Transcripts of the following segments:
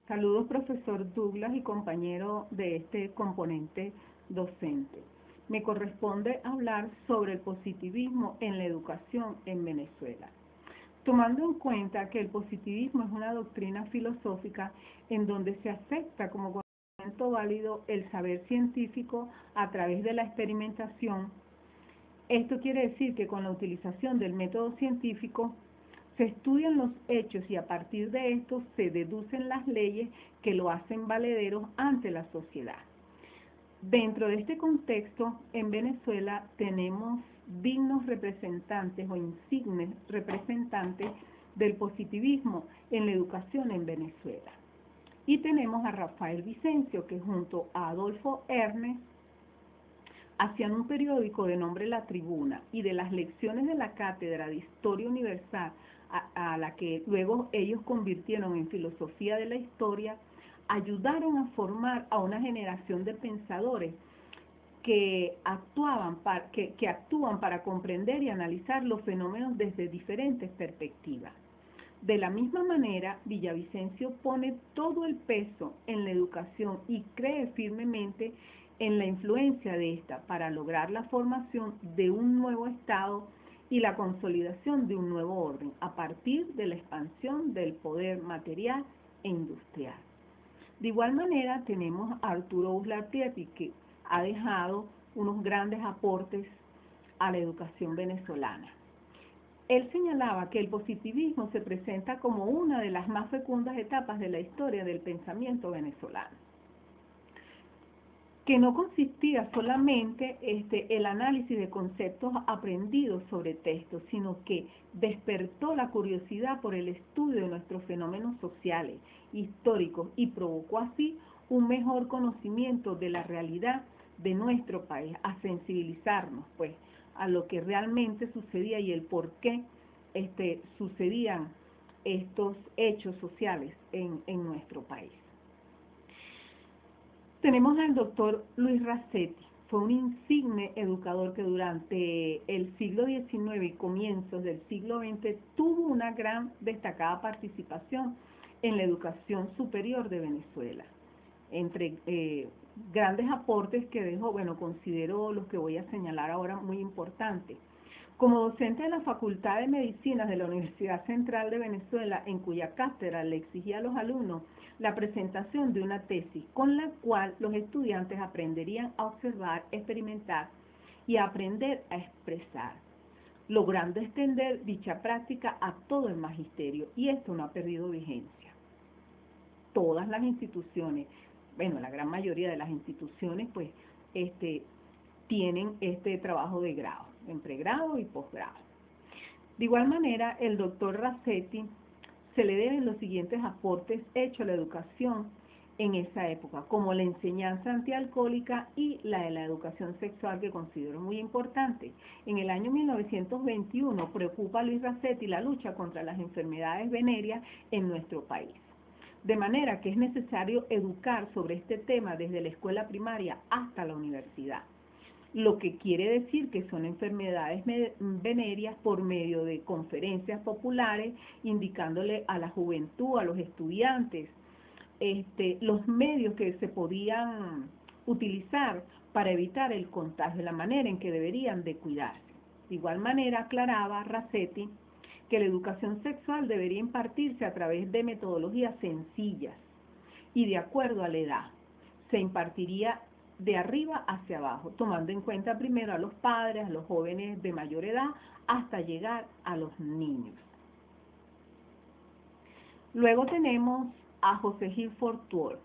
Saludos, profesor Douglas y compañero de este componente docente. Me corresponde hablar sobre el positivismo en la educación en Venezuela. Tomando en cuenta que el positivismo es una doctrina filosófica en donde se acepta como conocimiento válido el saber científico a través de la experimentación, esto quiere decir que con la utilización del método científico se estudian los hechos y a partir de estos se deducen las leyes que lo hacen valederos ante la sociedad. Dentro de este contexto, en Venezuela tenemos dignos representantes o insignes representantes del positivismo en la educación en Venezuela. Y tenemos a Rafael Vicencio, que junto a Adolfo Ernest hacían un periódico de nombre La Tribuna, y de las lecciones de la Cátedra de Historia Universal, a la que luego ellos convirtieron en Filosofía de la Historia, ayudaron a formar a una generación de pensadores que actúan para comprender y analizar los fenómenos desde diferentes perspectivas. De la misma manera, Villavicencio pone todo el peso en la educación y cree firmemente en la influencia de esta para lograr la formación de un nuevo Estado y la consolidación de un nuevo orden a partir de la expansión del poder material e industrial. De igual manera, tenemos a Arturo Uslar Prieto, que ha dejado unos grandes aportes a la educación venezolana. Él señalaba que el positivismo se presenta como una de las más fecundas etapas de la historia del pensamiento venezolano, que no consistía solamente el análisis de conceptos aprendidos sobre textos, sino que despertó la curiosidad por el estudio de nuestros fenómenos sociales, históricos, y provocó así un mejor conocimiento de la realidad de nuestro país, a sensibilizarnos pues a lo que realmente sucedía y el por qué sucedían estos hechos sociales en nuestro país. Tenemos al doctor Luis Racetti. Fue un insigne educador que durante el siglo XIX y comienzos del siglo XX tuvo una gran destacada participación en la educación superior de Venezuela. Entre grandes aportes que dejó, considero los que voy a señalar ahora muy importantes. Como docente de la Facultad de Medicina de la Universidad Central de Venezuela, en cuya cátedra le exigía a los alumnos la presentación de una tesis con la cual los estudiantes aprenderían a observar, experimentar y a aprender a expresar, logrando extender dicha práctica a todo el magisterio, y esto no ha perdido vigencia. Todas las instituciones, la gran mayoría de las instituciones, pues, tienen este trabajo de grado, en pregrado y posgrado. De igual manera, el doctor Racetti se le deben los siguientes aportes hechos a la educación en esa época, como la enseñanza antialcohólica y la de la educación sexual, que considero muy importante. En el año 1921 preocupa a Luis Racetti la lucha contra las enfermedades venéreas en nuestro país. De manera que es necesario educar sobre este tema desde la escuela primaria hasta la universidad, lo que quiere decir que son enfermedades venéreas por medio de conferencias populares, indicándole a la juventud, a los estudiantes, los medios que se podían utilizar para evitar el contagio, la manera en que deberían de cuidarse. De igual manera, aclaraba Racetti que la educación sexual debería impartirse a través de metodologías sencillas y de acuerdo a la edad. Se impartiría de arriba hacia abajo, tomando en cuenta primero a los padres, a los jóvenes de mayor edad, hasta llegar a los niños. Luego tenemos a José Gil Fortuor.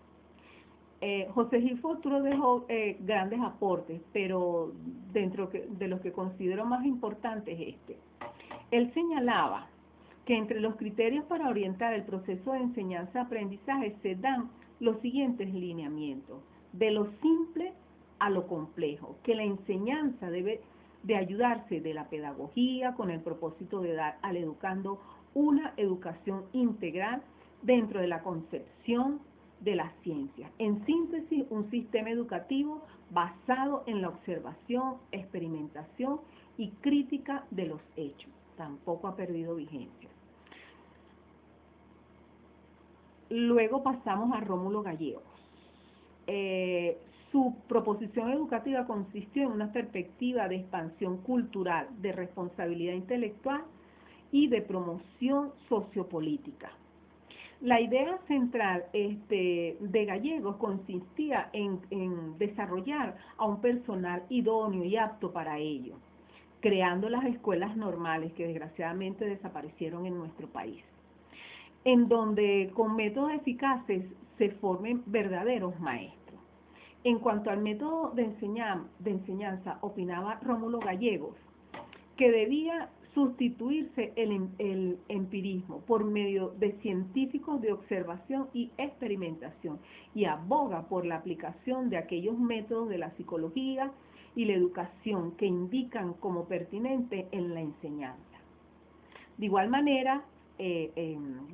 José Gil Fortuor dejó grandes aportes, pero dentro de los que considero más importantes es este. Él señalaba que entre los criterios para orientar el proceso de enseñanza-aprendizaje se dan los siguientes lineamientos: de lo simple a lo complejo, que la enseñanza debe de ayudarse de la pedagogía con el propósito de dar al educando una educación integral dentro de la concepción de las ciencias. En síntesis, un sistema educativo basado en la observación, experimentación y crítica de los hechos. Tampoco ha perdido vigencia. Luego pasamos a Rómulo Gallegos. Su proposición educativa consistió en una perspectiva de expansión cultural, de responsabilidad intelectual y de promoción sociopolítica. La idea central de Gallegos consistía en desarrollar a un personal idóneo y apto para ello, creando las escuelas normales que desgraciadamente desaparecieron en nuestro país, en donde con métodos eficaces se formen verdaderos maestros. En cuanto al método de enseñanza, opinaba Rómulo Gallegos que debía sustituirse el empirismo por medio de científicos de observación y experimentación, y aboga por la aplicación de aquellos métodos de la psicología y la educación que indican como pertinente en la enseñanza. De igual manera,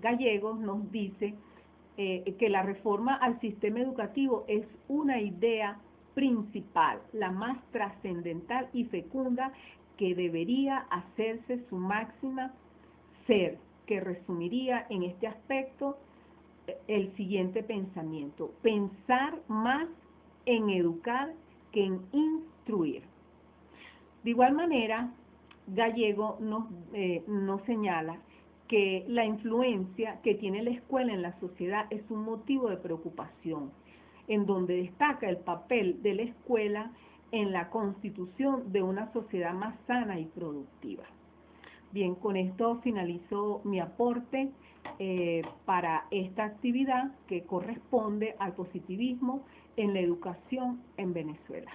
Gallegos nos dice que la reforma al sistema educativo es una idea principal, la más trascendental y fecunda, que debería hacerse su máxima ser, que resumiría en este aspecto el siguiente pensamiento: pensar más en educar que en instruir. De igual manera, Gallego nos señala que la influencia que tiene la escuela en la sociedad es un motivo de preocupación, en donde destaca el papel de la escuela en la constitución de una sociedad más sana y productiva. Bien, con esto finalizo mi aporte para esta actividad que corresponde al positivismo en la educación en Venezuela.